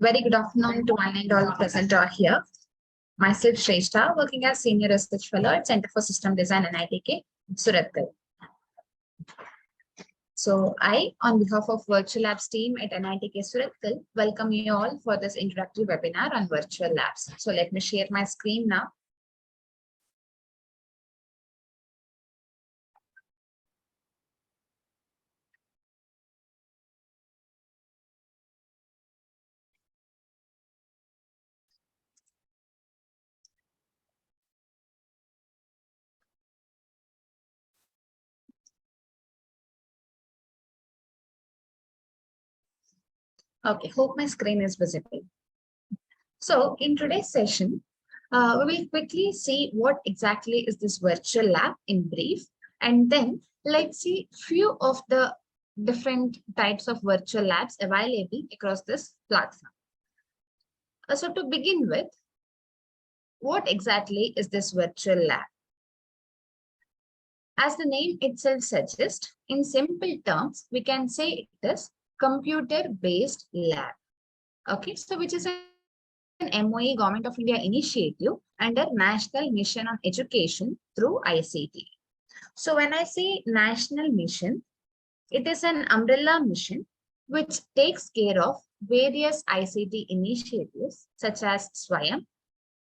Very good afternoon to one and all present here. Myself Shrestha, working as Senior Research Fellow at Center for System Design and NITK, Surathkal. So I, on behalf of Virtual Labs team at NITK Surathkal, welcome you all for this introductory webinar on Virtual Labs. So let me share my screen now. Okay, hope my screen is visible. So in today's session, we will quickly see what exactly is this virtual lab in brief, and then let's see few of the different types of virtual labs available across this platform. So to begin with, what exactly is this virtual lab? As the name itself suggests, in simple terms, we can say it is computer-based lab. Okay, so which is an MOE Government of India initiative under National Mission on Education through ICT. So when I say national mission, it is an umbrella mission which takes care of various ICT initiatives such as Swayam,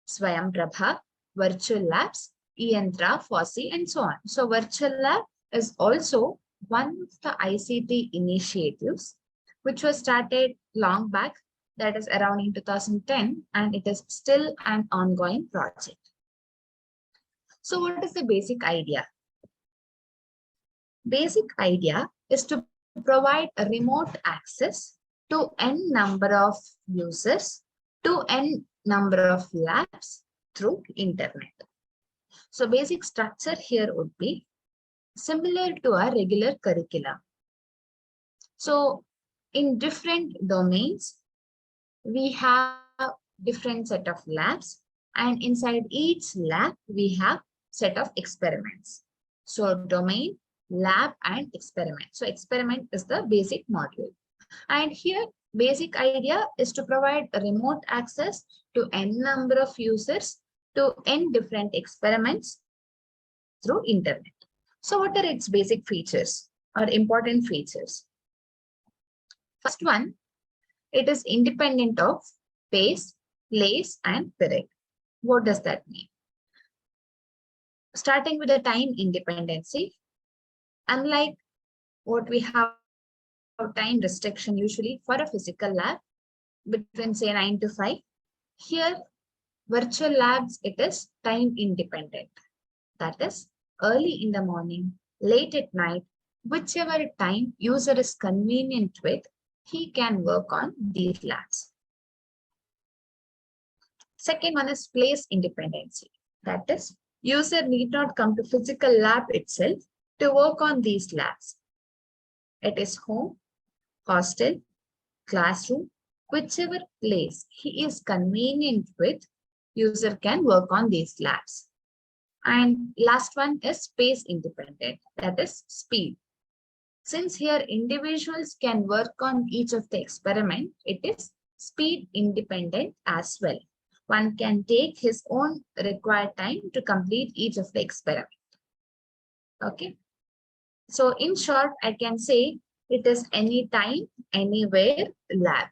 Swayam Prabha, Virtual Labs, eYantra, FOSSEE, and so on. So Virtual Lab is also one of the ICT initiatives which was started long back, that is around in 2010, and it is still an ongoing project. So what is the basic idea? Basic idea is to provide a remote access to n number of users to n number of labs through internet. So basic structure here would be similar to a regular curriculum. So in different domains, we have different set of labs, and inside each lab, we have set of experiments. So domain, lab, and experiment. So experiment is the basic module. And here, basic idea is to provide a remote access to n number of users to n different experiments through internet. So what are its basic features or important features? First one, it is independent of pace, place, and period. What does that mean? Starting with the time independency, unlike what we have time restriction usually for a physical lab between say 9 to 5, here virtual labs, it is time independent. That is early in the morning, late at night, whichever time user is convenient with, he can work on these labs. Second one is place independency. That is, user need not come to physical lab itself to work on these labs. It is home, hostel, classroom, whichever place he is convenient with, user can work on these labs. And last one is space independent. That is speed. Since here individuals can work on each of the experiment, it is speed independent as well. One can take his own required time to complete each of the experiment. Okay. So in short, I can say it is anytime, anywhere lab.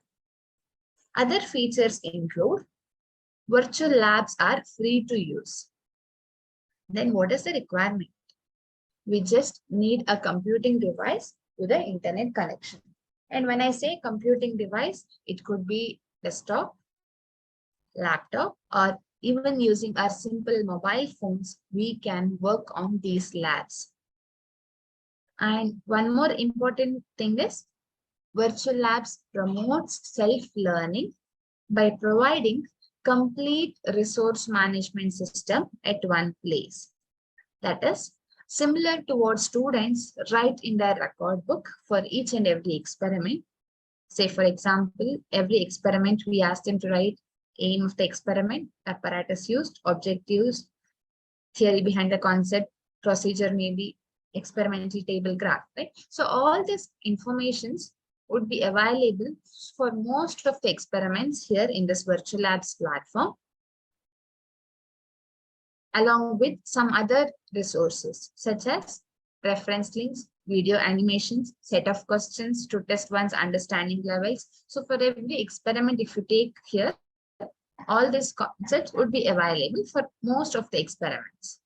Other features include virtual labs are free to use. Then what is the requirement? We just need a computing device with an internet connection. And when I say computing device, it could be desktop, laptop, or even using our simple mobile phones, we can work on these labs. And one more important thing is virtual labs promotes self-learning by providing complete resource management system at one place. That is similar to what students write in their record book for each and every experiment. Say, for example, every experiment we ask them to write aim of the experiment, apparatus used, object used, theory behind the concept, procedure maybe, experimental table graph, right? So all these informations would be available for most of the experiments here in this virtual labs platform, along with some other resources such as reference links, video animations, set of questions to test one's understanding levels. So for every experiment, if you take here, all these concepts would be available for most of the experiments.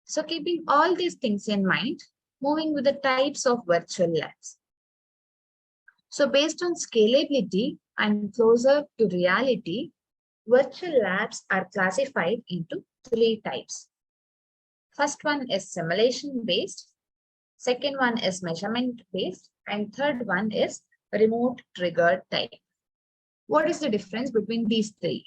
So keeping all these things in mind, moving with the types of virtual labs. So based on scalability and closer to reality, virtual labs are classified into 3 types. First one is simulation-based, second one is measurement-based, and third one is remote-triggered type. What is the difference between these 3?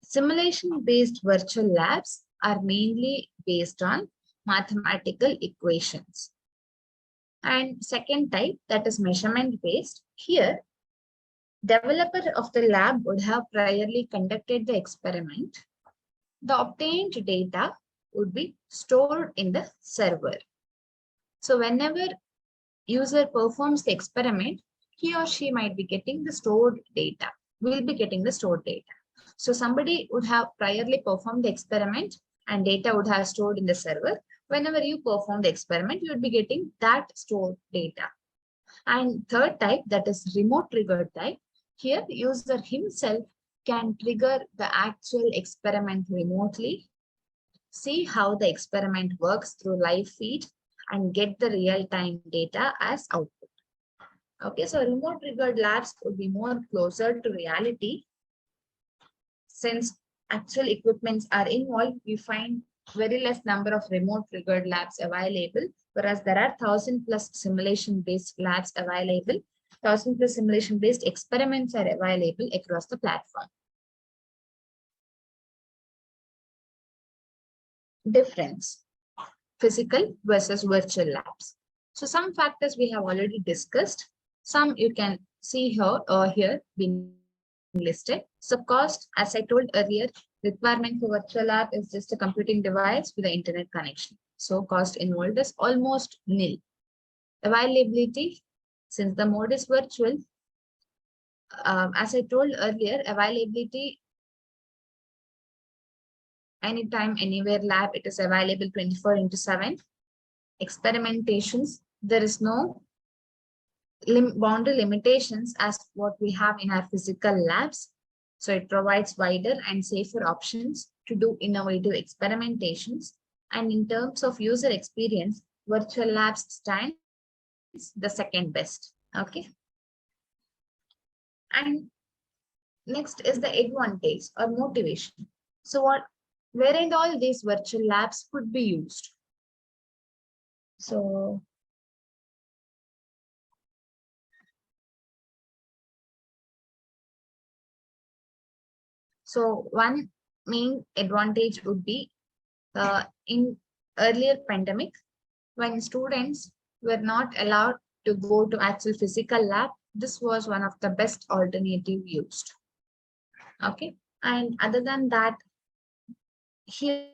Simulation-based virtual labs are mainly based on mathematical equations. And second type, that is measurement-based. Here, developer of the lab would have priorly conducted the experiment. The obtained data would be stored in the server. So whenever user performs the experiment, he or she might be getting the stored data, will be getting the stored data. So somebody would have priorly performed the experiment and data would have stored in the server. Whenever you perform the experiment, you would be getting that stored data. And third type, that is remote triggered type. Here, user himself can trigger the actual experiment remotely, see how the experiment works through live feed, and get the real-time data as output. Okay, so remote triggered labs would be more closer to reality. Since actual equipments are involved, we find very less number of remote triggered labs available, whereas there are 1,000+ simulation-based labs available. 1,000+ simulation-based experiments are available across the platform. Difference: physical versus virtual labs. So some factors we have already discussed. Some you can see here or here being listed. So cost, as I told earlier, requirement for virtual lab is just a computing device with an internet connection. So cost involved is almost nil. Availability, since the mode is virtual, as I told earlier, availability anytime, anywhere lab, it is available 24/7. Experimentations, there is no boundary limitations as what we have in our physical labs. So it provides wider and safer options to do innovative experimentations. And in terms of user experience, virtual labs stands the second best. Okay. And next is the advantage or motivation. So where and all these virtual labs could be used. So one main advantage would be in earlier pandemic, when students were not allowed to go to actual physical lab, this was one of the best alternative used. Okay, and other than that, here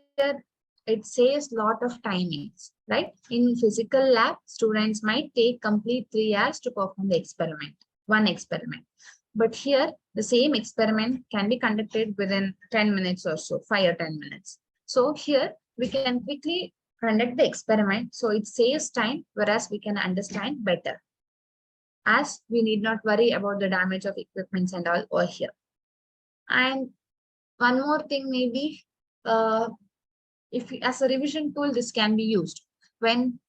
it saves a lot of timings, right? In physical lab, students might take complete 3 hours to perform the experiment, one experiment. But here, the same experiment can be conducted within 10 minutes or so, 5 or 10 minutes. So here, we can quickly conduct the experiment. So it saves time, whereas we can understand better, as we need not worry about the damage of equipments and all over here. And one more thing maybe, as a revision tool, this can be used. When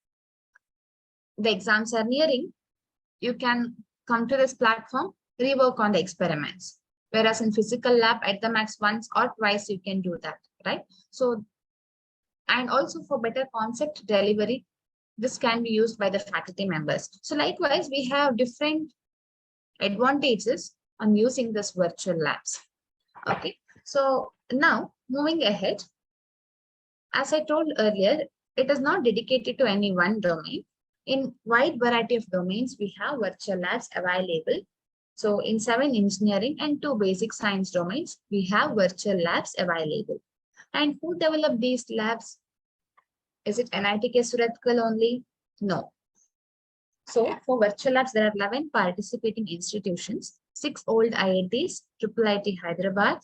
the exams are nearing, you can come to this platform, rework on the experiments. Whereas in physical lab, at the max once or twice, you can do that, right? So, and also for better concept delivery, this can be used by the faculty members. So likewise, we have different advantages on using this virtual labs. Okay, so now moving ahead, as I told earlier, it is not dedicated to any one domain. In wide variety of domains, we have virtual labs available. So in 7 engineering and 2 basic science domains, we have virtual labs available. And who developed these labs? Is it NITK Surathkal only? No. So for virtual labs, there are 11 participating institutions, 6 old IITs, IIIT Hyderabad,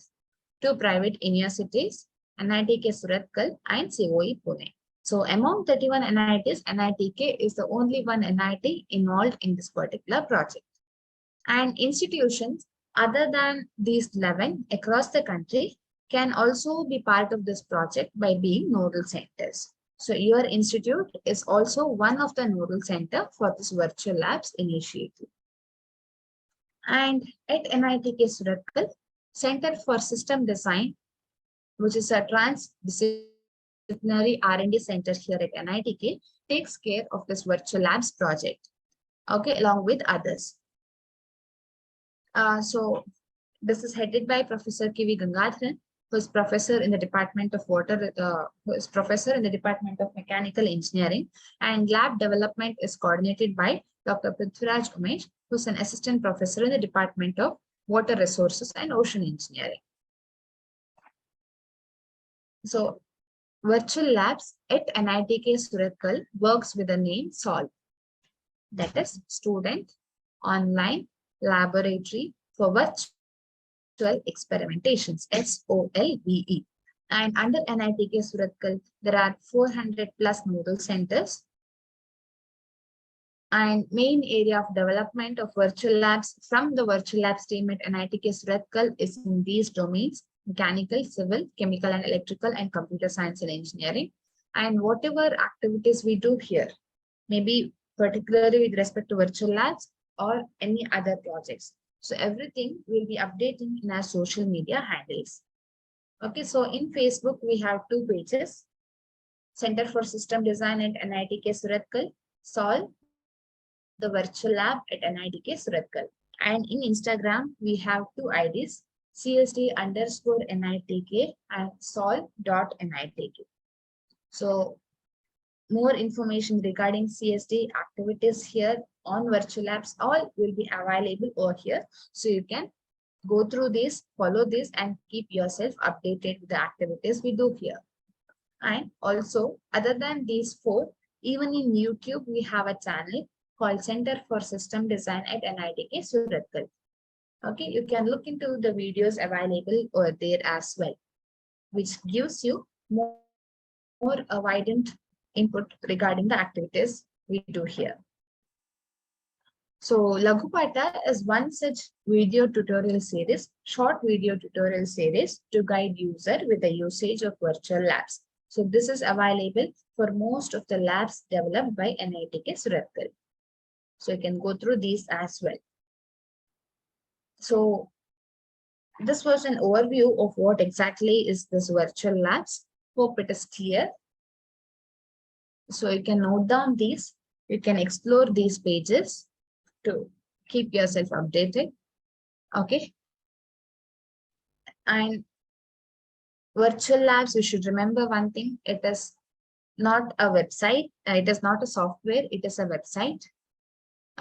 2 private universities, NITK Surathkal and COE Pune. So among 31 NITs, NITK is the only one NIT involved in this particular project. And institutions other than these 11 across the country can also be part of this project by being nodal centers. So your institute is also one of the nodal center for this virtual labs initiative. And at NITK Surathkal, Center for System Design, which is a transdisciplinary R&D center here at NITK, takes care of this virtual labs project, okay, along with others. So this is headed by Professor K.V. Gangadharan, who is professor in the Department of Mechanical Engineering, and lab development is coordinated by Dr. Prithviraj Umesh, who is an assistant professor in the Department of Water Resources and Ocean Engineering. So virtual labs at NITK Surathkal works with the name SOLVE, that is Student Online Laboratory for Virtual Experimentations, SOLVE. And under NITK Surathkal, there are 400 plus nodal centers. And main area of development of virtual labs from the virtual labs team at NITK Surathkal is in these domains: mechanical, civil, chemical and electrical, and computer science and engineering. And whatever activities we do here, maybe particularly with respect to virtual labs or any other projects. So everything will be updating in our social media handles. Okay, so in Facebook, we have 2 pages: Center for System Design at NITK Surathkal, SOLVE, the virtual lab at NITK Surathkal. And in Instagram, we have 2 IDs, CSD_NITK and solve.nitk. So more information regarding CSD activities here on virtual labs, all will be available over here. So you can go through this, follow this, and keep yourself updated with the activities we do here. And also, other than these 4, even in YouTube, we have a channel called Center for System Design at NITK Surathkal. Okay, you can look into the videos available over there as well, which gives you more widened input regarding the activities we do here. So Laghupata is one such video tutorial series, short video tutorial series to guide user with the usage of virtual labs. So this is available for most of the labs developed by NITK Surathkal. So you can go through these as well. So this was an overview of what exactly is this virtual labs. Hope it is clear. So you can note down these. You can explore these pages to keep yourself updated. Okay. And virtual labs, you should remember one thing. It is not a website. It is not a software. It is a website.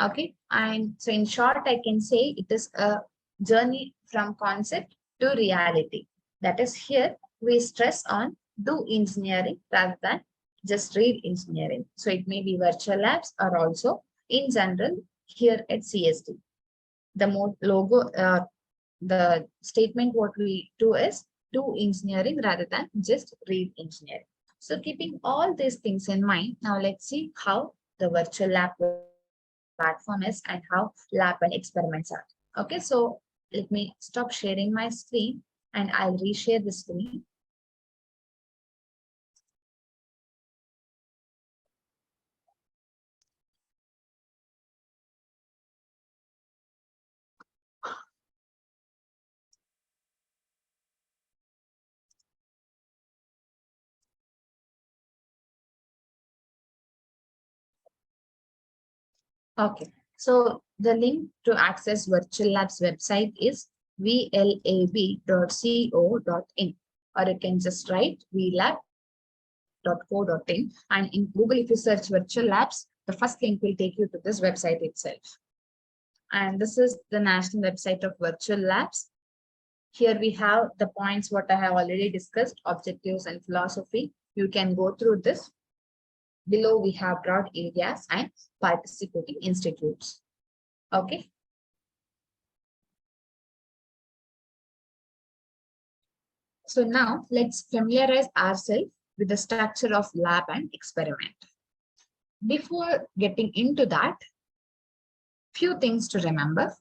Okay. And so in short, I can say it is a journey from concept to reality. That is, here we stress on do engineering rather than just read engineering. So it may be virtual labs or also in general here at CSD. The logo, the statement what we do is do engineering rather than just read engineering. So keeping all these things in mind, now let's see how the virtual lab platform is and how lab and experiments are. Okay, so let me stop sharing my screen and I'll reshare the screen. Okay, so the link to access Virtual Labs website is vlab.co.in, or you can just write vlab.co.in, and in Google, if you search Virtual Labs, the first link will take you to this website itself. And this is the national website of Virtual Labs. Here we have the points what I have already discussed, objectives and philosophy. You can go through this. below we have brought areas and participating institutes. Okay. So now let's familiarize ourselves with the structure of lab and experiment. Before getting into that, few things to remember.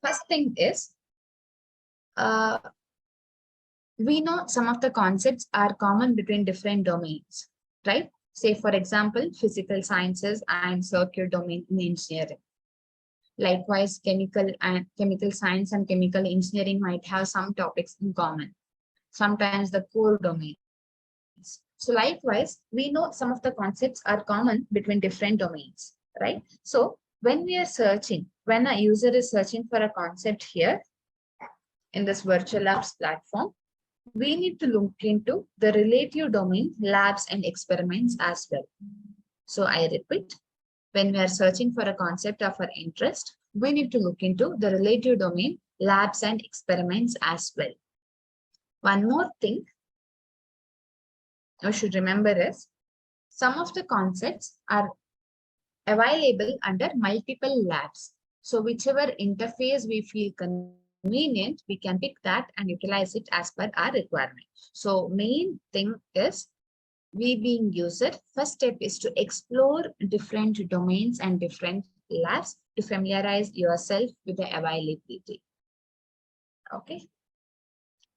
First thing is, we know some of the concepts are common between different domains, right? Say, for example, physical sciences and circuit domain in engineering. Likewise, chemical science and chemical engineering might have some topics in common. Sometimes the core domains. So likewise, we know some of the concepts are common between different domains, right? So when we are searching, when a user is searching for a concept here in this virtual labs platform, we need to look into the relative domain labs and experiments as well. So I repeat, when we are searching for a concept of our interest, we need to look into the relative domain labs and experiments as well. One more thing you should remember is, some of the concepts are available under multiple labs. So whichever interface we feel convenient, we can pick that and utilize it as per our requirement. So main thing is, we being user, first step is to explore different domains and different labs to familiarize yourself with the availability. Okay.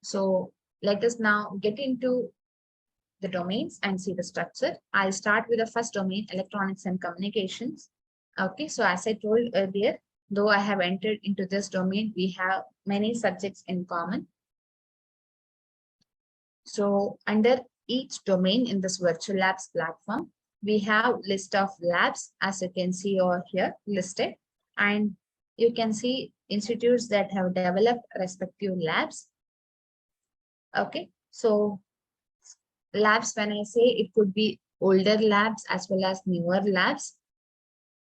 So let us now get into the domains and see the structure. I'll start with the first domain, electronics and communications. Okay, so as I told earlier, though I have entered into this domain, we have many subjects in common. So under each domain in this virtual labs platform, we have list of labs, as you can see over here listed, and you can see institutes that have developed respective labs. Okay, so labs, when I say, it could be older labs as well as newer labs.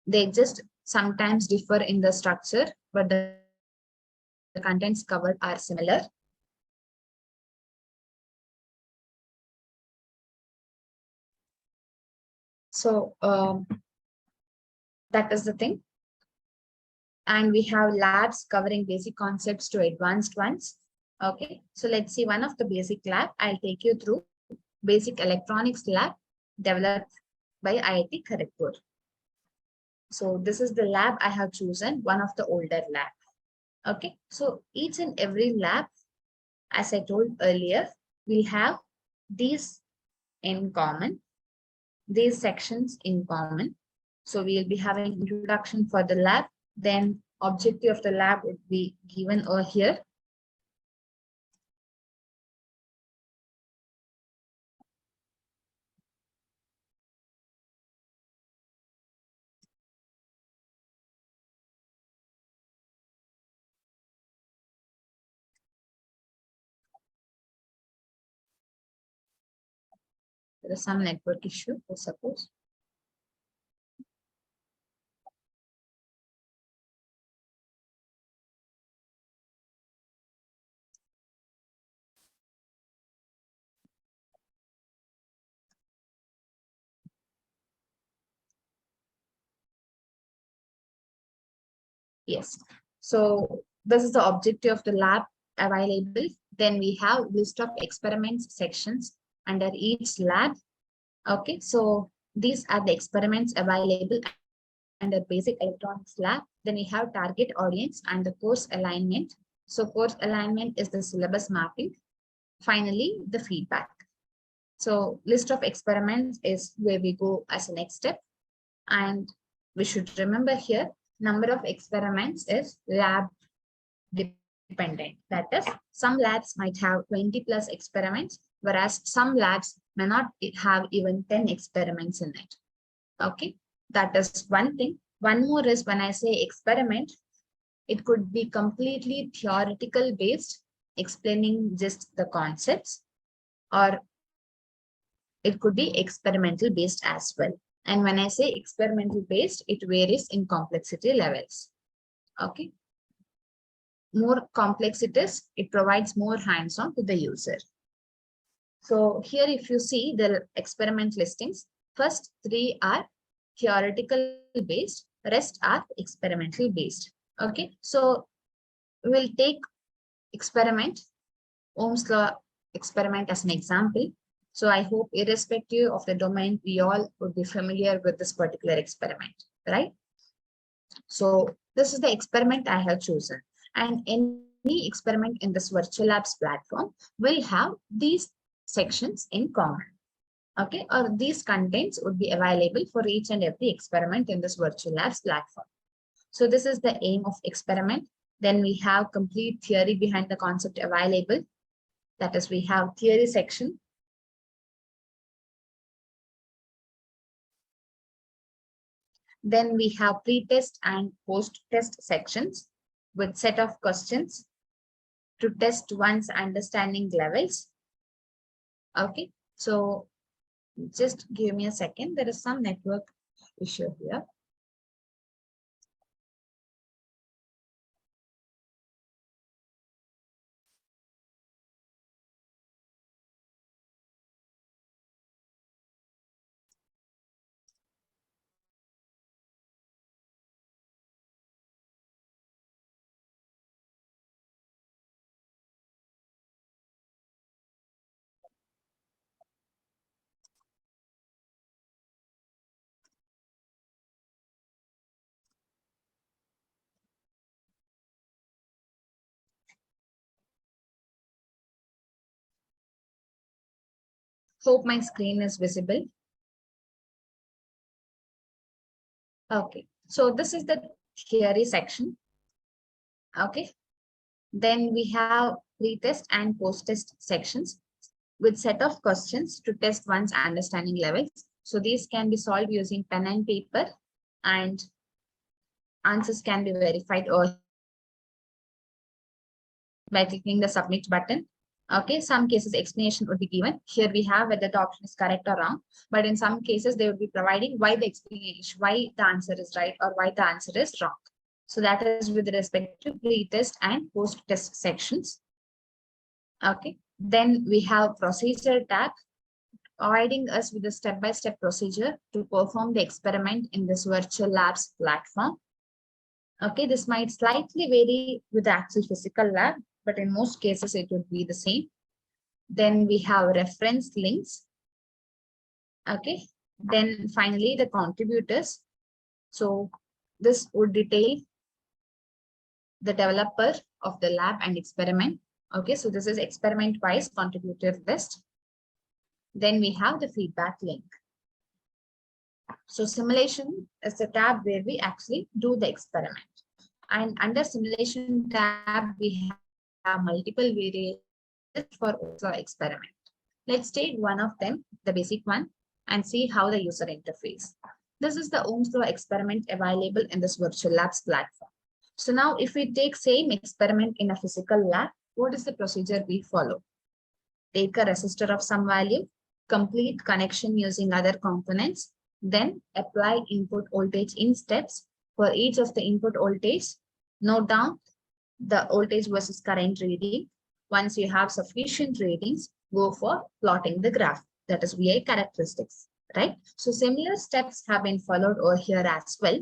They just sometimes differ in the structure, but the contents covered are similar. So that is the thing. And we have labs covering basic concepts to advanced ones. Okay, so let's see one of the basic lab. I'll take you through basic electronics lab developed by IIT Kharagpur. So this is the lab I have chosen, one of the older lab. Okay, so each and every lab, as I told earlier, will have these in common, these sections in common. So we'll be having introduction for the lab, then objective of the lab would be given over here. There is some network issue, I suppose. Yes. So this is the objective of the lab available. Then we have list of experiments sections under each lab. Okay, so these are the experiments available under basic electronics lab. Then we have target audience and the course alignment. So course alignment is the syllabus mapping. Finally, the feedback. So list of experiments is where we go as a next step. And we should remember here, number of experiments is lab dependent. That is, some labs might have 20 plus experiments, whereas some labs may not have even 10 experiments in it. Okay, that is one thing. One more is, when I say experiment, it could be completely theoretical based, explaining just the concepts, or it could be experimental based as well. And when I say experimental based, it varies in complexity levels. Okay. More complex it is, it provides more hands-on to the user. So here, if you see the experiment listings, First three are theoretical based, rest are experimental based. Okay, so we'll take experiment, Ohm's law experiment as an example. So I hope irrespective of the domain, we all would be familiar with this particular experiment, right? So this is the experiment I have chosen. And any experiment in this virtual labs platform will have these sections in common. Okay, or these contents would be available for each and every experiment in this virtual labs platform. So this is the aim of experiment. Then we have complete theory behind the concept available. That is, we have theory section. Then we have pre-test and post-test sections with set of questions to test one's understanding levels. Okay, so just give me a second. There is some network issue here. Hope my screen is visible. Okay, so this is the theory section. Okay, then we have pre-test and post-test sections with set of questions to test one's understanding levels. So these can be solved using pen and paper, and answers can be verified or by clicking the submit button. Okay, some cases explanation would be given. Here we have whether the option is correct or wrong, but in some cases they would be providing why the explanation, why the answer is right or why the answer is wrong. So that is with respect to pre-test and post-test sections. Okay, then we have procedure tab providing us with a step-by-step procedure to perform the experiment in this virtual labs platform. Okay, this might slightly vary with the actual physical lab, but in most cases it would be the same. Then we have reference links. Okay, then finally the contributors. So this would detail the developer of the lab and experiment. Okay, so this is experiment wise contributor list. Then we have the feedback link. So simulation is the tab where we actually do the experiment. And under simulation tab, we have multiple variations for also experiment. Let's take one of them, the basic one, and see how the user interface. This is the Ohm's law experiment available in this virtual labs platform. So now if we take same experiment in a physical lab, what is the procedure we follow? Take a resistor of some value, complete connection using other components, then apply input voltage in steps. For each of the input voltage, note down the voltage versus current reading. Once you have sufficient readings, go for plotting the graph, that is VI characteristics, right? So similar steps have been followed over here as well.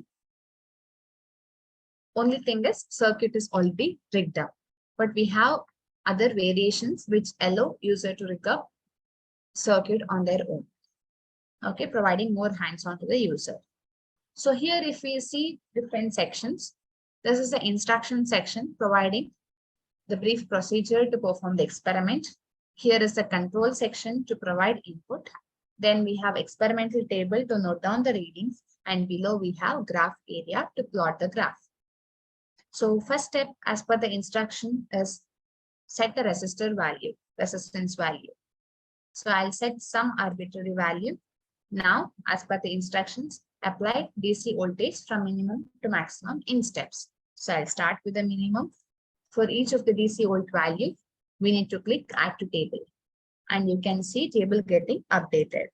Only thing is circuit is already rigged up, but we have other variations which allow user to rig up circuit on their own. Okay, providing more hands-on to the user. So here if we see different sections, this is the instruction section providing the brief procedure to perform the experiment. Here is the control section to provide input. Then we have experimental table to note down the readings, and below we have graph area to plot the graph. So first step as per the instruction is set the resistor value, resistance value. So I'll set some arbitrary value. Now, as per the instructions, apply DC voltage from minimum to maximum in steps. So I'll start with the minimum. For each of the DC volt value, we need to click add to table. And you can see table getting updated.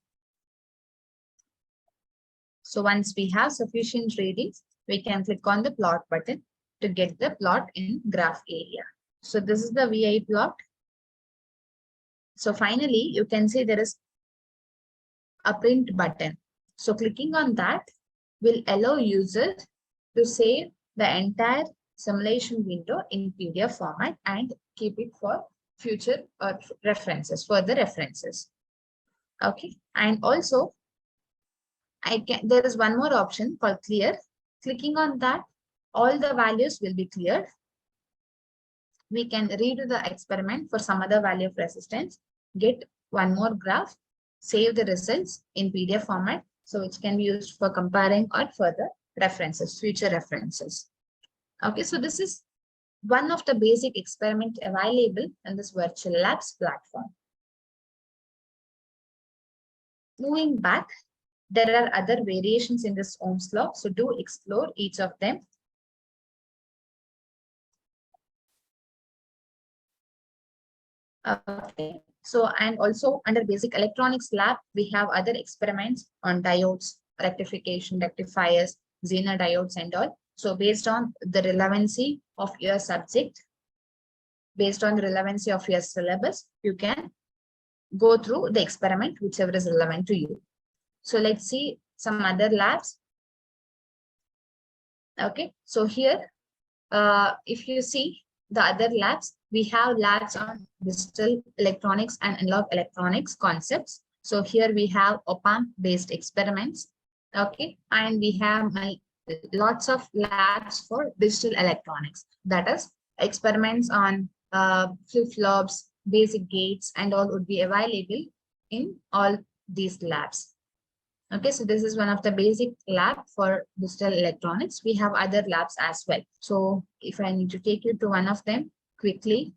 So once we have sufficient readings, we can click on the plot button to get the plot in graph area. So this is the VI plot. So finally, you can see there is a print button. So clicking on that will allow users to save the entire simulation window in PDF format and keep it for future references, further references. Okay, and also there is one more option called clear. Clicking on that, all the values will be cleared. We can redo the experiment for some other value of resistance, get one more graph, save the results in PDF format, so it can be used for comparing or further references, future references. Okay, so this is one of the basic experiment available in this virtual labs platform. Moving back, there are other variations in this Ohm's law, so do explore each of them. Okay, so and also under basic electronics lab, we have other experiments on diodes, rectification, rectifiers, Zener diodes and all. So based on the relevancy of your subject, based on the relevancy of your syllabus, you can go through the experiment, whichever is relevant to you. So let's see some other labs. Okay, so here, if you see the other labs, we have labs on digital electronics and analog electronics concepts. So here we have op-amp based experiments. Okay, and we have lots of labs for digital electronics. That is experiments on flip-flops, basic gates, and all would be available in all these labs. Okay, so this is one of the basic lab for digital electronics. We have other labs as well. So if I need to take you to one of them quickly,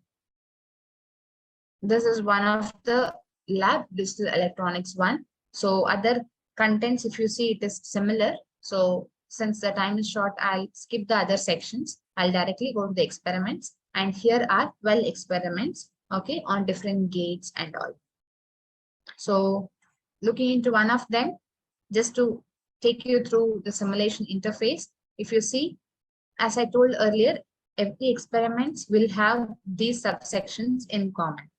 this is one of the lab digital electronics one. So other contents, if you see, it is similar. So since the time is short, I'll skip the other sections. I'll directly go to the experiments. And here are 12 experiments, okay, on different gates and all. So looking into one of them, just to take you through the simulation interface, if you see, as I told earlier, every experiment will have these subsections in common.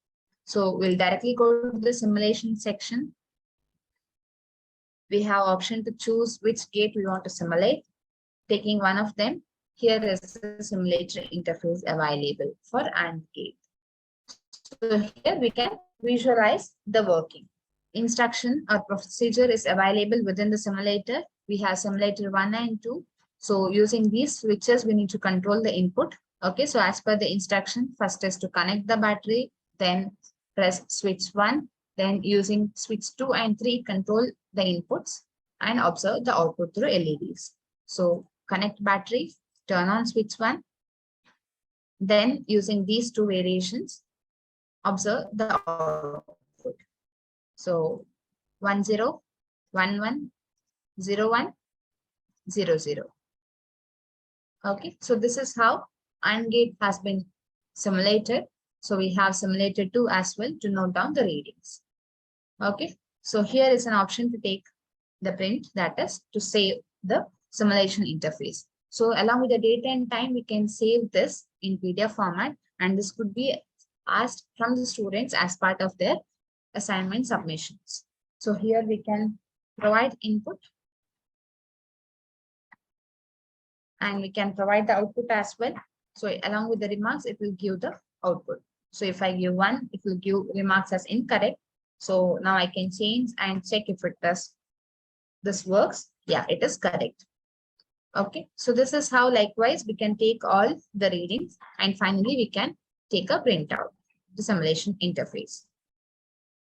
So we'll directly go to the simulation section. We have option to choose which gate we want to simulate. Taking one of them, here is the simulator interface available for AND gate. So here we can visualize the working. Instruction or procedure is available within the simulator. We have simulator 1 and 2. So using these switches, we need to control the input. Okay, so as per the instruction, first is to connect the battery, then press switch 1, then using switch 2 and 3, control the inputs and observe the output through LEDs. So connect battery, turn on switch 1, then using these two variations, observe the output. So 1 0, 1 1, 0 1, 0 0. Okay, so this is how AND gate has been simulated. So we have simulated 2 as well to note down the readings. Okay, so here is an option to take the print, that is to save the simulation interface. So along with the date and time, we can save this in PDF format, and this could be asked from the students as part of their assignment submissions. So here we can provide input and we can provide the output as well. So along with the remarks, it will give the output. So if I give 1, it will give remarks as incorrect. So now I can change and check if it does. This works. Yeah, it is correct. Okay, so this is how likewise we can take all the readings and finally we can take a printout, the simulation interface.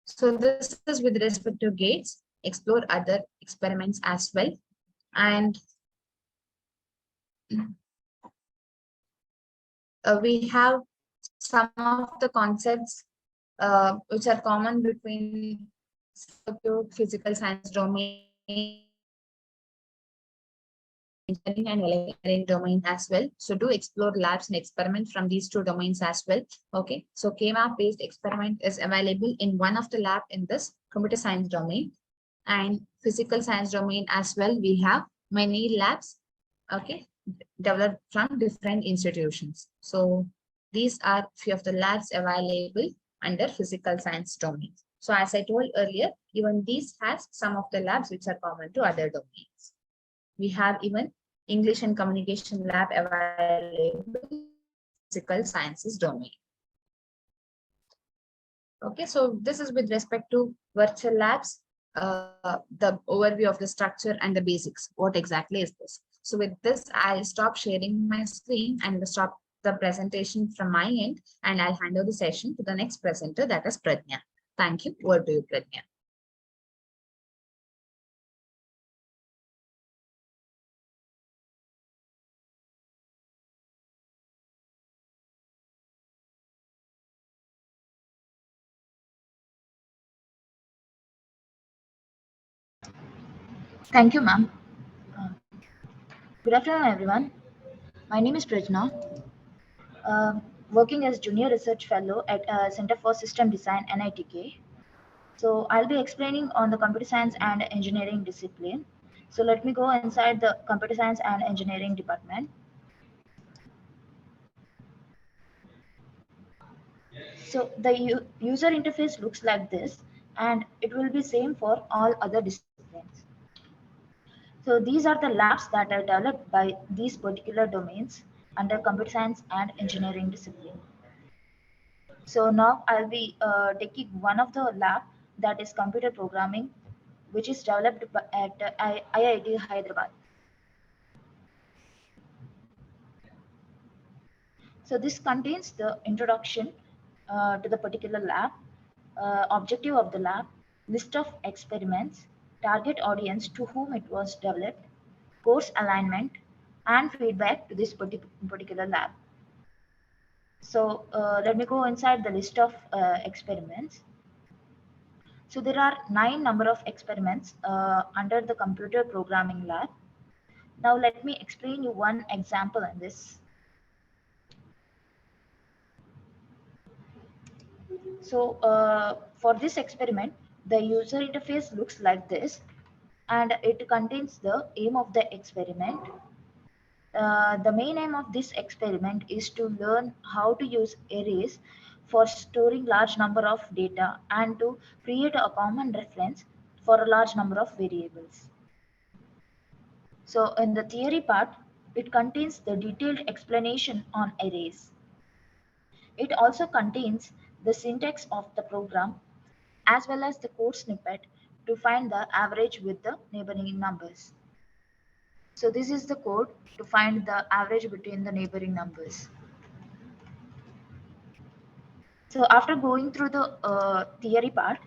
So this is with respect to gates. Explore other experiments as well. And we have some of the concepts which are common between circuit, physical science domain, engineering and electronic domain as well. So do explore labs and experiments from these two domains as well. Okay, so K-map based experiment is available in one of the lab in this computer science domain, and physical science domain as well. We have many labs, okay, developed from different institutions. So these are few of the labs available under physical science domain. So as I told earlier, even these has some of the labs which are common to other domains. We have even English and communication lab available physical sciences domain. Okay, so this is with respect to virtual labs, the overview of the structure and the basics. What exactly is this? So with this, I'll stop sharing my screen and stop the presentation from my end, and I'll hand over the session to the next presenter, that is Pradnya. Thank you. Over to you, Pradnya. Thank you, ma'am. Uh, Good afternoon, everyone. My name is Prajna, working as Junior Research Fellow at Center for System Design, NITK. So I'll be explaining on the computer science and engineering discipline. So let me go inside the computer science and engineering department. So the user interface looks like this, and it will be same for all other disciplines. So these are the labs that are developed by these particular domains under computer science and engineering discipline. So now I'll be taking one of the lab, that is computer programming, which is developed at IIT Hyderabad. So this contains the introduction to the particular lab, objective of the lab, list of experiments, target audience to whom it was developed, course alignment, and feedback to this particular lab. So let me go inside the list of experiments. So there are 9 number of experiments under the computer programming lab. Now let me explain you one example in this. So for this experiment, the user interface looks like this, and it contains the aim of the experiment. The main aim of this experiment is to learn how to use arrays for storing large number of data and to create a common reference for a large number of variables. So in the theory part, it contains the detailed explanation on arrays. It also contains the syntax of the program as well as the code snippet to find the average with the neighboring numbers. So this is the code to find the average between the neighboring numbers. So after going through the theory part,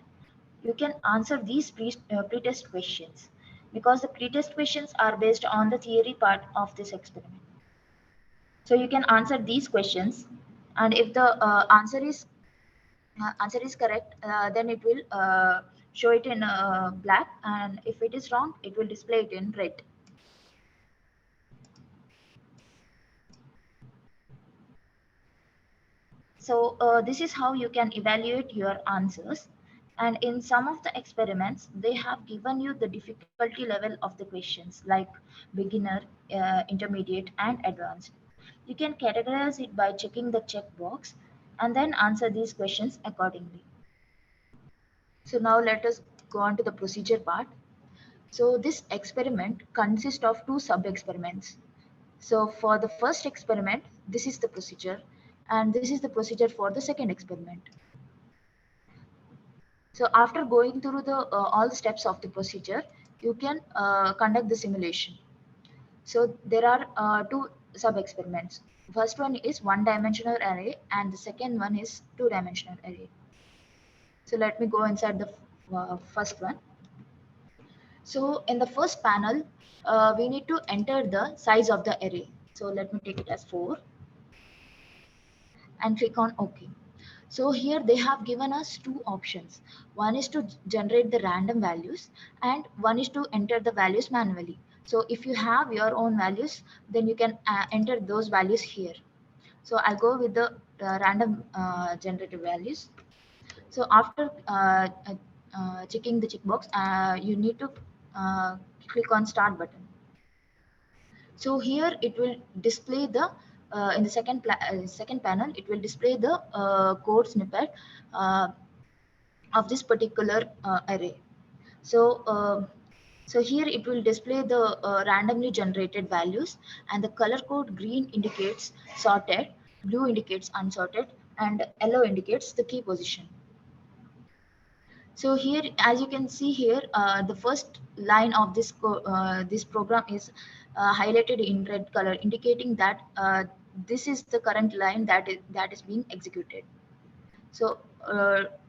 you can answer these pre-test questions, because the pre-test questions are based on the theory part of this experiment. So you can answer these questions, and if the answer is correct, then it will show it in black, and if it is wrong, it will display it in red. So this is how you can evaluate your answers. And in some of the experiments, they have given you the difficulty level of the questions, like beginner, intermediate, and advanced. You can categorize it by checking the checkbox and then answer these questions accordingly. So now let us go on to the procedure part. So this experiment consists of 2 sub-experiments. So for the first experiment, this is the procedure, and this is the procedure for the second experiment. So after going through the all the steps of the procedure, you can conduct the simulation. So there are 2 sub-experiments. First one is one-dimensional array, and the second one is two-dimensional array. So let me go inside the first one. So in the first panel, we need to enter the size of the array. So let me take it as 4 and click on OK. So here they have given us 2 options. One is to generate the random values, and one is to enter the values manually. So if you have your own values, then you can enter those values here. So I'll go with the random generated values. So after checking the checkbox, you need to click on start button. So here it will display the in the second panel, it will display the code snippet of this particular array. So here it will display the randomly generated values, and the color code green indicates sorted, blue indicates unsorted, and yellow indicates the key position. So here, as you can see here, the first line of this program is highlighted in red color, indicating that this is the current line that is being executed. So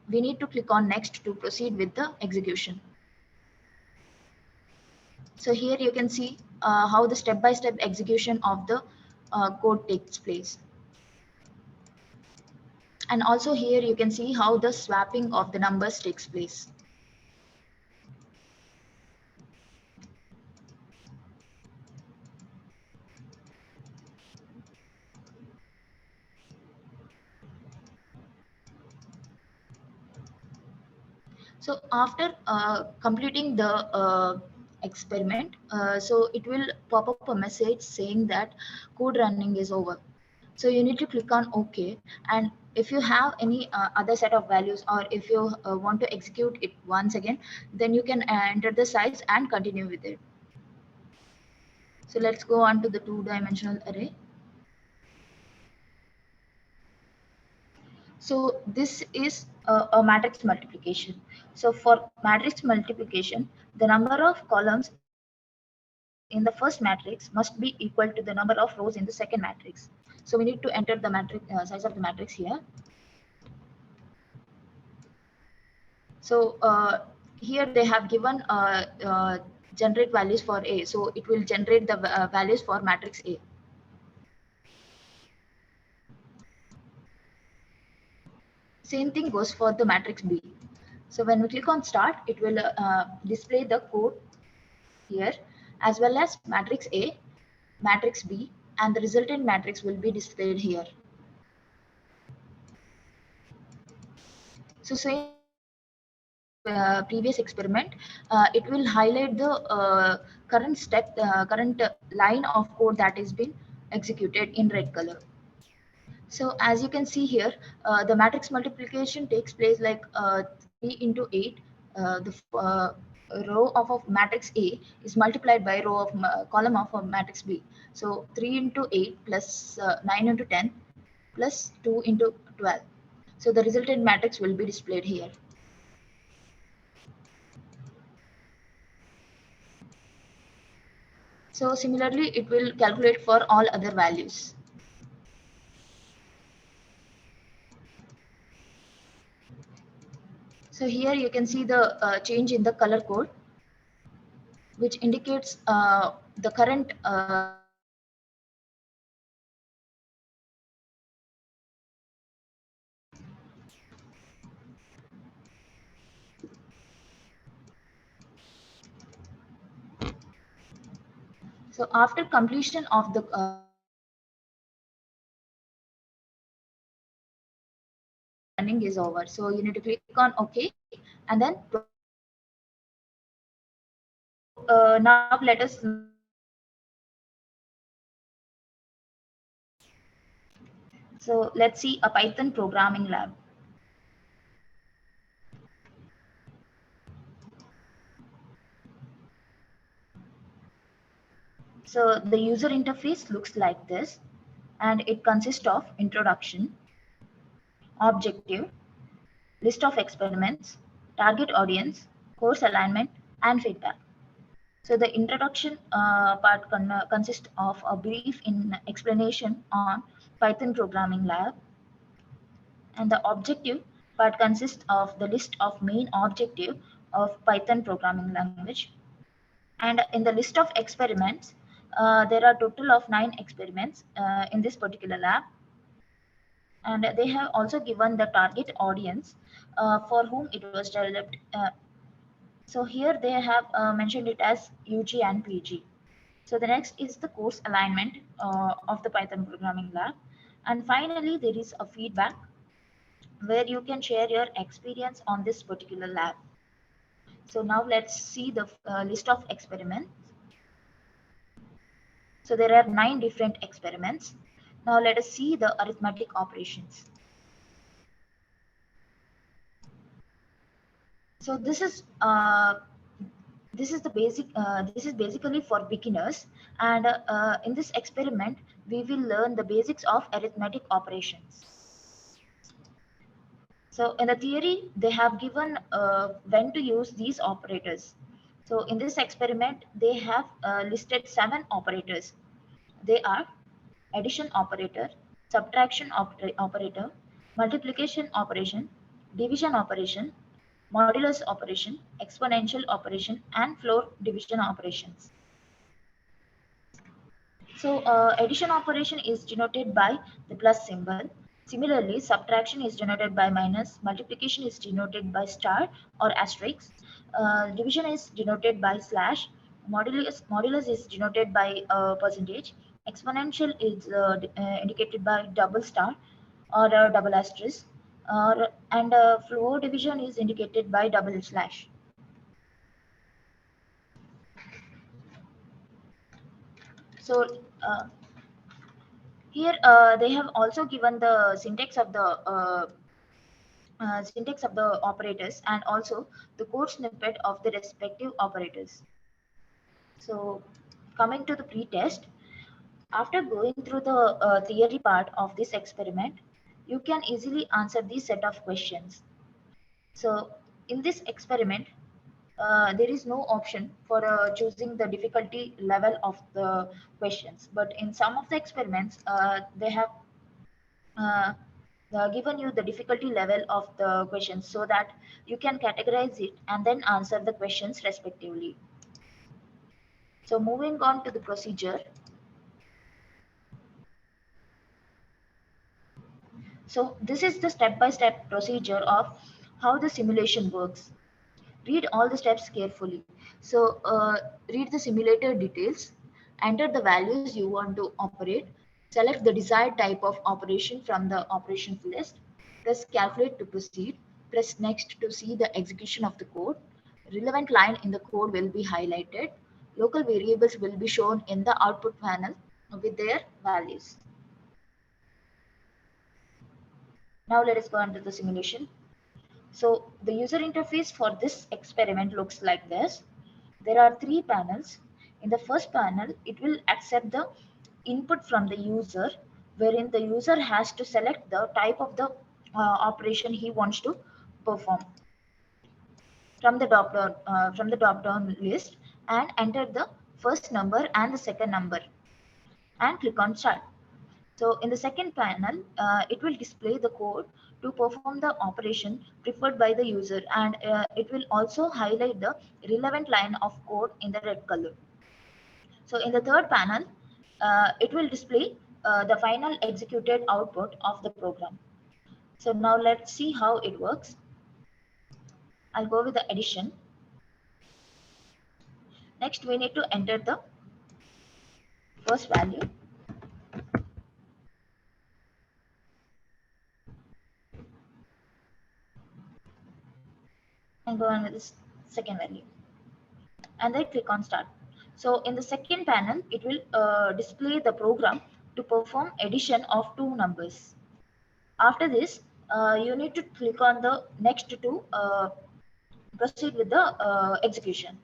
we need to click on next to proceed with the execution. So here you can see how the step-by-step execution of the code takes place. And also here you can see how the swapping of the numbers takes place. So after completing the experiment, so it will pop up a message saying that code running is over. So you need to click on OK. And if you have any other set of values, or if you want to execute it once again, then you can enter the size and continue with it. So let's go on to the two-dimensional array. So this is a matrix multiplication. So for matrix multiplication, the number of columns in the first matrix must be equal to the number of rows in the second matrix. So we need to enter the matrix size of the matrix here. So here they have given generate values for A. So it will generate the values for matrix A. Same thing goes for the matrix B. So when we click on start, it will display the code here, as well as matrix A, matrix B, and the resultant matrix will be displayed here. So same as in the previous experiment, it will highlight the current line of code that is being executed in red color. So as you can see here, the matrix multiplication takes place like 3 into 8. The row of matrix A is multiplied by row of column of matrix B. So 3 into 8 plus 9 into 10 plus 2 into 12. So the resultant matrix will be displayed here. So similarly, it will calculate for all other values. So here you can see the change in the color code, which indicates the current So after completion of the running is over. So you need to click on OK and then proceed with the execution. So now let us so let's see a Python programming lab. So the user interface looks like this, and it consists of introduction, objective, list of experiments, target audience, course alignment, and feedback. So the introduction part consists of a brief explanation on Python programming lab, and the objective part consists of the list of main objective of Python programming language. And in the list of experiments, there are total of 9 experiments in this particular lab. And they have also given the target audience for whom it was developed. So here they have mentioned it as UG and PG. So the next is the course alignment of the Python programming lab. And finally, there is a feedback where you can share your experience on this particular lab. So now let's see the list of experiments. So there are 9 different experiments. Now let us see the arithmetic operations. So this is the basic. This is basically for beginners, and in this experiment, we will learn the basics of arithmetic operations. So in the theory, they have given when to use these operators. So in this experiment, they have listed 7 operators. They are addition operator, subtraction operator, multiplication operation, division operation, modulus operation, exponential operation, and floor division operations. So addition operation is denoted by the plus symbol. Similarly, subtraction is denoted by minus, multiplication is denoted by star or asterisk, division is denoted by slash, modulus is denoted by percentage, exponential is indicated by double star or double asterisk, and floor division is indicated by double slash. So here they have also given the syntax of the operators and also the code snippet of the respective operators. So coming to the pre-test, after going through the theory part of this experiment, you can easily answer this set of questions. So in this experiment, there is no option for choosing the difficulty level of the questions, but in some of the experiments, they have uh, given you the difficulty level of the questions so that you can categorize it and then answer the questions respectively. So moving on to the procedure. So this is the step-by-step procedure of how the simulation works. Read all the steps carefully. So read the simulator details, enter the values you want to operate, select the desired type of operation from the operations list, press calculate to proceed, press next to see the execution of the code. Relevant line in the code will be highlighted. Local variables will be shown in the output panel with their values. Now let us go on to the simulation. So the user interface for this experiment looks like this. There are 3 panels. In the first panel, it will accept the input from the user, wherein the user has to select the type of the operation he wants to perform from the drop down list and enter the first number and the second number and click on start. So in the second panel, it will display the code to perform the operation preferred by the user, and it will also highlight the relevant line of code in the red color. So in the third panel, it will display the final executed output of the program. So now let's see how it works. I'll go with the addition. Next, we need to enter the first value. And go on with this second value. And then click on start. So in the second panel, it will display the program to perform addition of 2 numbers. After this, you need to click on the next to proceed with the execution.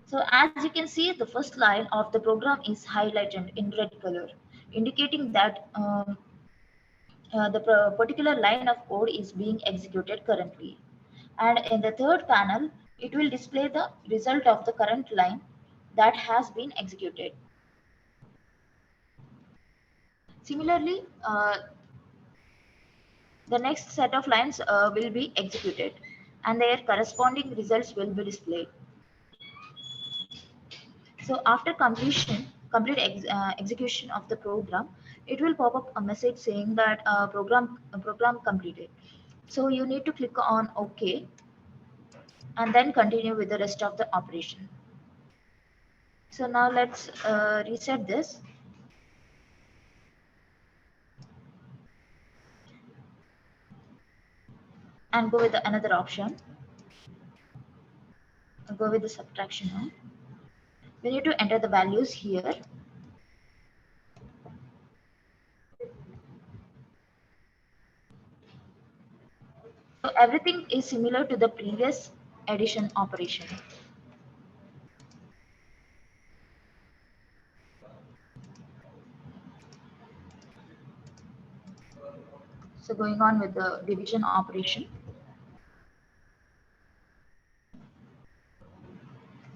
So as you can see, the first line of the program is highlighted in red color, indicating that the particular line of code is being executed currently. And in the third panel, it will display the result of the current line that has been executed. Similarly, the next set of lines will be executed and their corresponding results will be displayed. So after complete execution of the program, it will pop up a message saying that program completed. So you need to click on OK and then continue with the rest of the operation. So now let's reset this. And go with another option. I'll go with the subtraction now. We need to enter the values here. So everything is similar to the previous addition operation. So going on with the division operation.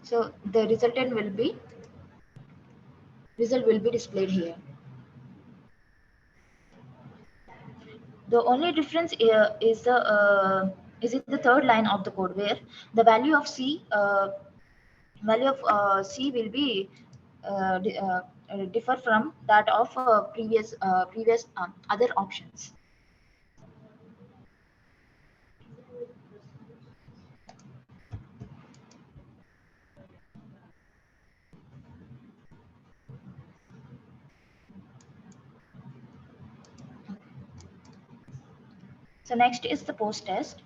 So the result will be displayed here. The only difference is in the third line of the code, where the value of C will be differ from that of previous other options. So next is the post test.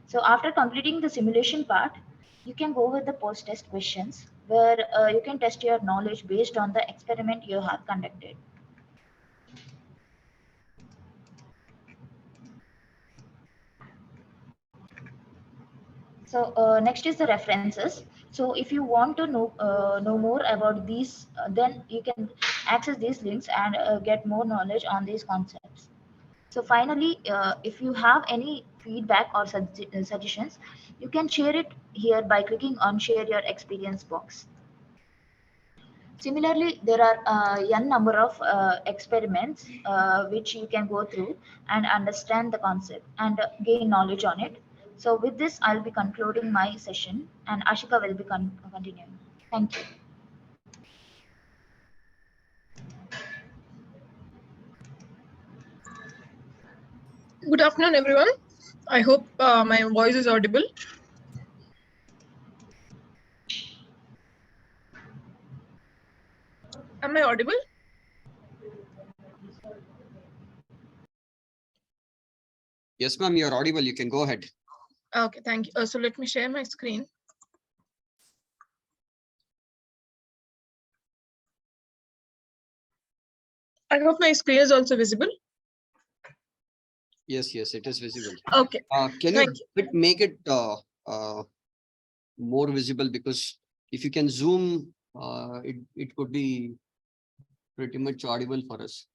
So after completing the simulation part, you can go with the post test questions, where you can test your knowledge based on the experiment you have conducted. So next is the references. So if you want to know more about these, then you can access these links and get more knowledge on these concepts. So finally, if you have any feedback or suggestions, you can share it here by clicking on share your experience box. Similarly, there are n number of experiments which you can go through and understand the concept and gain knowledge on it. So with this, I'll be concluding my session, and Ashika will be continuing. Thank you. Good afternoon, everyone. I hope my voice is audible. Am I audible? Yes, ma'am, you're audible. You can go ahead. Okay, thank you. So let me share my screen. I hope my screen is also visible. Yes, it is visible. Okay. Can you make it more visible? Because if you can zoom, it could be pretty much audible for us,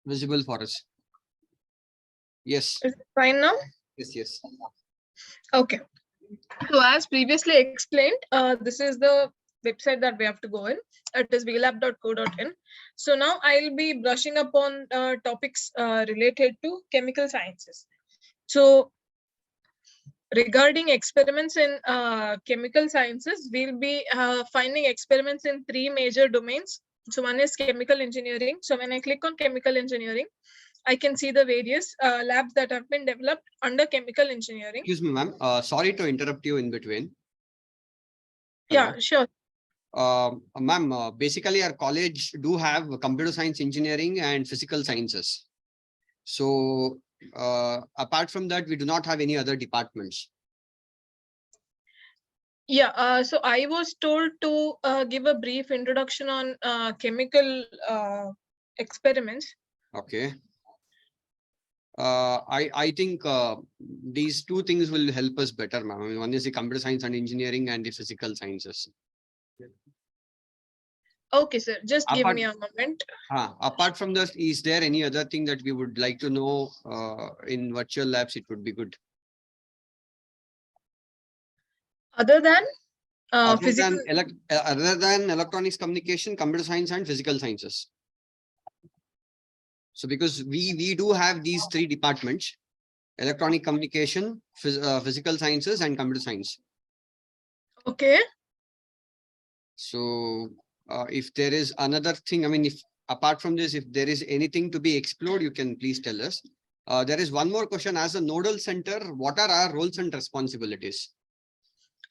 visible for us. Yes. Is it fine now? Yes. Okay. So as previously explained, this is the website that we have to go in. It is VLab.co.in. So now I'll be brushing upon topics related to chemical sciences. So regarding experiments in chemical sciences, we'll be finding experiments in three major domains. So one is chemical engineering. So when I click on chemical engineering, I can see the various labs that have been developed under chemical engineering. Excuse me, ma'am. Sorry to interrupt you in between. Hello? Yeah, sure. Ma'am, basically our college do have computer science engineering and physical sciences. So apart from that, we do not have any other departments. Yeah, so I was told to give a brief introduction on chemical experiments. Okay. I think these two things will help us better, ma'am. I mean, one is the computer science and engineering and the physical sciences. Okay, sir. Just give me a moment. Apart from this, is there any other thing that we would like to know in virtual labs? It would be good. Other than other than electronics communication, computer science, and physical sciences. So because we do have these three departments: electronic communication, physical sciences, and computer science. Okay. So if there is another thing, I mean, if apart from this, if there is anything to be explored, you can please tell us. There is one more question. As a nodal center, what are our roles and responsibilities?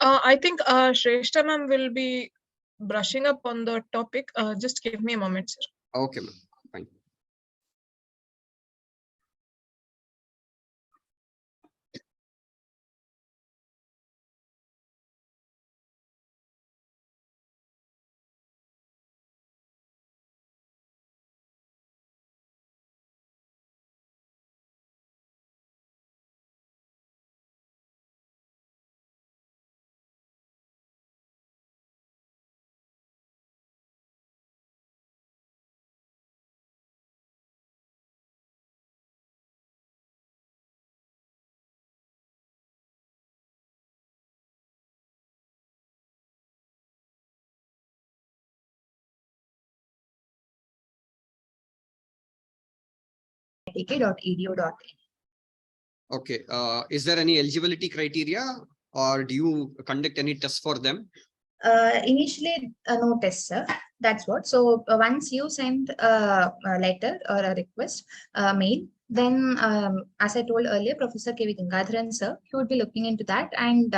I think Shrestha ma'am will be brushing up on the topic. Just give me a moment, sir. Okay, ma'am. Fine. nitk.edu.in. Okay. Is there any eligibility criteria, or do you conduct any tests for them? Initially, no test, sir. That's what. So once you send a letter or a request mail, then as I told earlier, Professor K.V. Gangadharan, sir, he would be looking into that, and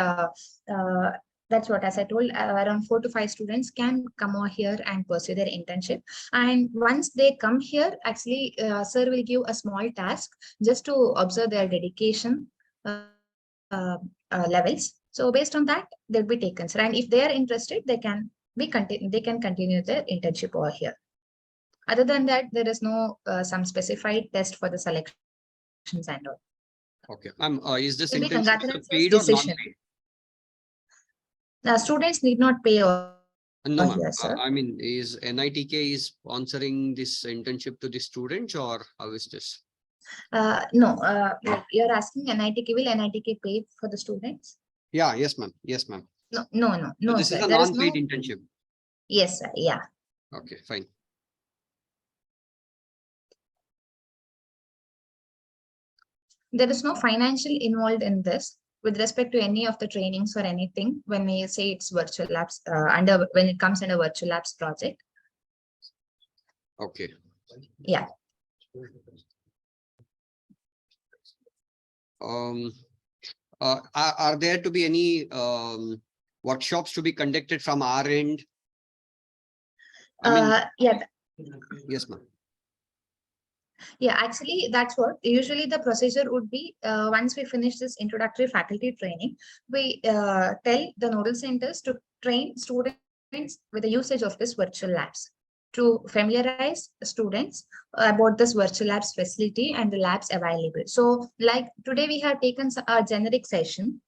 that's what, as I told, around 4 to 5 students can come over here and pursue their internship. And once they come here, actually, sir will give a small task just to observe their dedication levels. So based on that, they'll be taken, sir. And if they are interested, they can continue their internship over here. Other than that, there is no some specified test for the selections and all. Okay. Is this Maybe internship Gangadharan paid or decision. non-paid? Students need not pay over No, ma'am. here, sir. I mean, is NITK is sponsoring this internship to the students, or how is this? No, like you're asking NITK, will NITK pay for the students? Yeah. Yes, ma'am. Yes, ma'am. No, This sir. is a There is non-paid no. internship. Yes, sir. Yeah. Okay, fine. There is no financial involved in this with respect to any of the trainings or anything when we say it's virtual labs when it comes under virtual labs project. Okay. Yeah. Are there to be any workshops to be conducted from our end? Yeah. Yes, ma'am. Yeah, actually, that's what usually the procedure would be. Once we finish this introductory faculty training, we tell the nodal centers to train students with the usage of this virtual labs to familiarize students about this virtual labs facility and the labs available. So like today we have taken a generic session.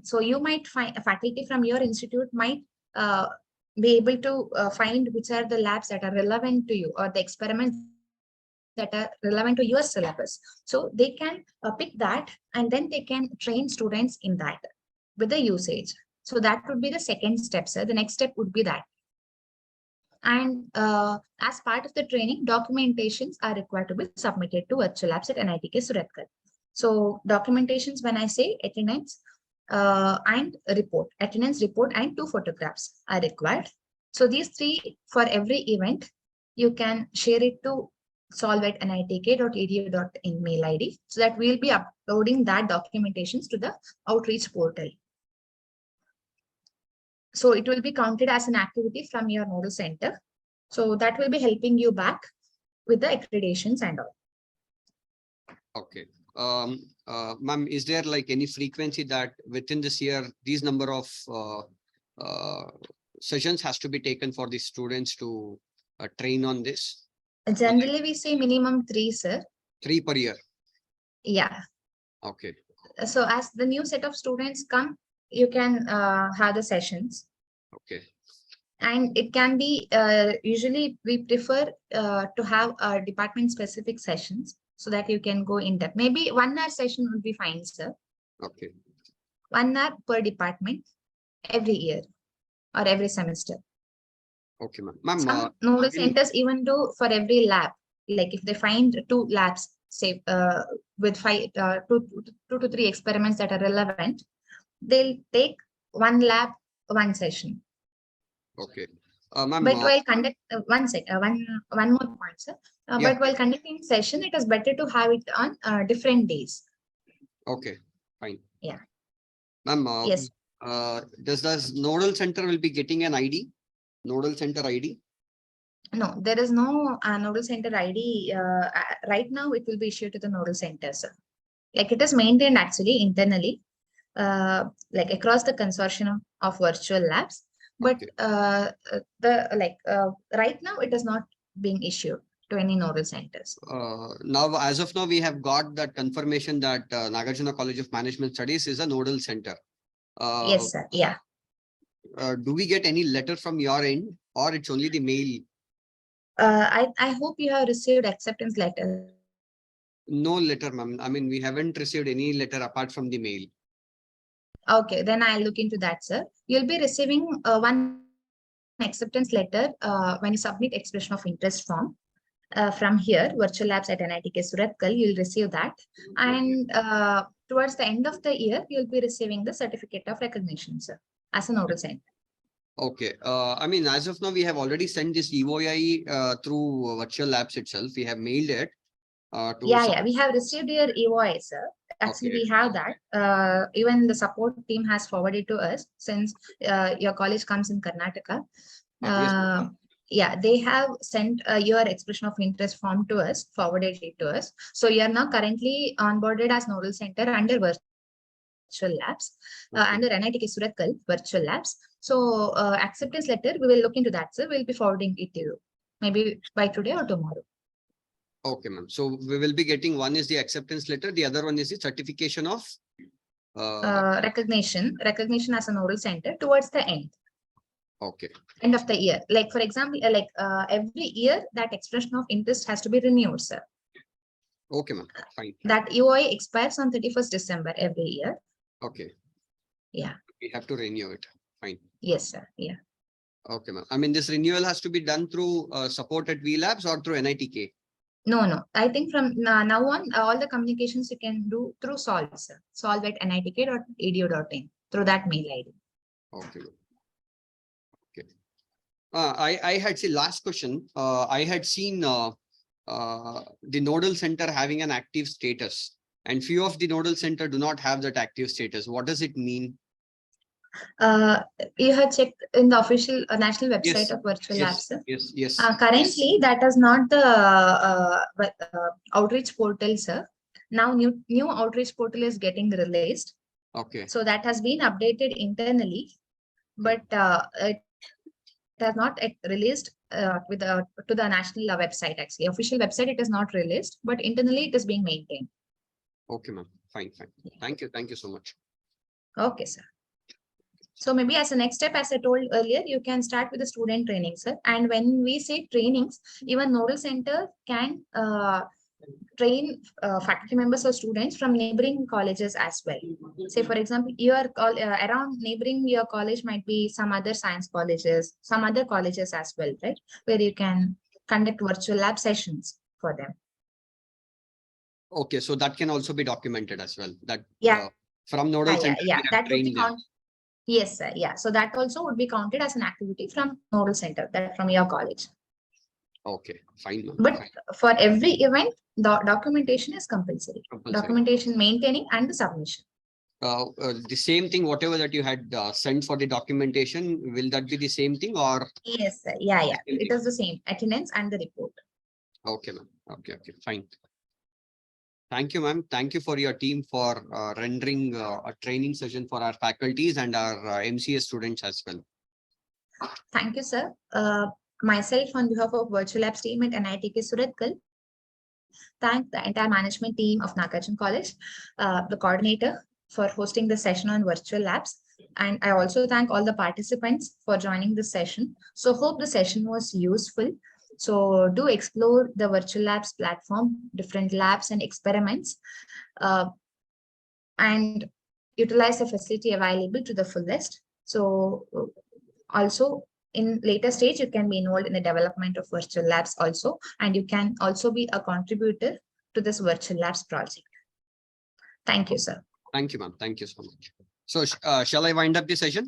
So you might find a faculty from your institute might be able to find which are the labs that are relevant to you or the experiments that are relevant to your syllabus. So they can pick that and then they can train students in that with the usage. So that would be the second step, sir. The next step would be that. And as part of the training, documentations are required to be submitted to virtual labs at NITK Surathkal. So documentations, when I say attendance and report, attendance report and 2 photographs are required. So these 3 for every event, you can share it to solve@nitk.edu.in mail ID, so that we'll be uploading that documentations to the outreach portal. So it will be counted as an activity from your nodal center. So that will be helping you back with the accreditations and all. Okay. Ma'am, is there like any frequency that within this year, these number of sessions has to be taken for the students to train on this? Generally, we say minimum 3, sir. 3 per year. Yeah. Okay. So as the new set of students come, you can have the sessions. Okay. And it can be, usually we prefer to have department specific sessions so that you can go in depth. Maybe 1 hour session would be fine, sir. Okay. 1 hour per department every year or every semester. Okay, ma'am. Some nodal centers even do for every lab. Like if they find 2 labs, say with 2 to 3 experiments that are relevant, they'll take 1 lab, 1 session. Okay. But while conduct one more point, sir. Yeah. But while conducting session, it is better to have it on different days. Okay, fine. Yeah. Ma'am, Yes. does nodal center will be getting an ID? Nodal center ID? No, there is no nodal center ID. Right now, it will be issued to the nodal center, sir. Like it is maintained actually internally, like across the consortium of virtual labs. But Okay. right now, it is not being issued to any nodal centers. Now, as of now, we have got that confirmation that Nagarjuna College of Management Studies is a nodal center. Yes, sir. Yeah. Do we get any letter from your end, or it's only the mail? I hope you have received acceptance letter. No letter, ma'am. I mean, we haven't received any letter apart from the mail. Okay, then I'll look into that, sir. You'll be receiving one acceptance letter when you submit expression of interest form. from here, virtual labs at NITK Surathkal, you'll receive that. And towards the end of the year, you'll be receiving the certificate of recognition, sir, as a nodal center. Okay. I mean, as of now, we have already sent this EOI through virtual labs itself. We have mailed it. Yeah, we have received your EOI, sir. Actually, Okay. we have that. Even the support team has forwarded to us, since your college comes in Karnataka. Yes. Yeah, they have sent your expression of interest form to us, forwarded it to us. So you are now currently onboarded as nodal center under virtual labs, under NITK Surathkal virtual labs. So acceptance letter, we will look into that, sir. We'll be forwarding it to you, maybe by today or tomorrow. Okay, ma'am. So we will be getting, one is the acceptance letter, the other one is the certification of recognition as a nodal center towards the end. Okay. End of the year. Like, for example, every year that expression of interest has to be renewed, sir. Okay, ma'am. Fine. That EOI expires on 31st December every year. Okay. Yeah. We have to renew it. Fine. Yes, sir. Yeah. Okay, ma'am. I mean, this renewal has to be done through support at VLabs or through NITK? No. I think from now on, all the communications you can do through Solve, sir. Solve at nitk.edu.in through that mail ID. Okay. Okay. I had seen, last question. I had seen the nodal center having an active status, and few of the nodal center do not have that active status. What does it mean? You have checked in the official national website of virtual labs, sir? Yes. Currently, that is not the outreach portal, sir. Now, new outreach portal is getting released. Okay. So that has been updated internally, but it has not yet released to the national website. Actually, official website it is not released, but internally it is being maintained. Okay, ma'am. Fine. Thank you so much. Okay, sir. So maybe as a next step, as I told earlier, you can start with the student training, sir. And when we say trainings, even nodal center can train faculty members or students from neighboring colleges as well. Say, for example, around neighboring your college might be some other science colleges, some other colleges as well, right? Where you can conduct virtual lab sessions for them. Okay, so that can also be documented as well. That from nodal nodal center, that would be counted. Yes, sir. Yeah. So that also would be counted as an activity from nodal center, that from your college. Okay, fine. But for every event, the documentation is compulsory. Documentation maintaining and the submission. The same thing, whatever that you had sent for the documentation, will that be the same thing or? Yes, sir. Yeah. It is the same, attendance and the report. Okay, ma'am. Okay, fine. Thank you, ma'am. Thank you for your team for rendering a training session for our faculties and our MCA students as well. Thank you, sir. Myself, on behalf of Virtual Labs team at NITK Surathkal, thank the entire management team of Nagarjuna College, the coordinator for hosting the session on Virtual Labs. And I also thank all the participants for joining this session. So hope the session was useful. So do explore the Virtual Labs platform, different labs and experiments, and utilize the facility available to the fullest. So also in later stage, you can be involved in the development of virtual labs also, and you can also be a contributor to this virtual labs project. Thank you, sir. Thank you, ma'am. Thank you so much. So shall I wind up the session?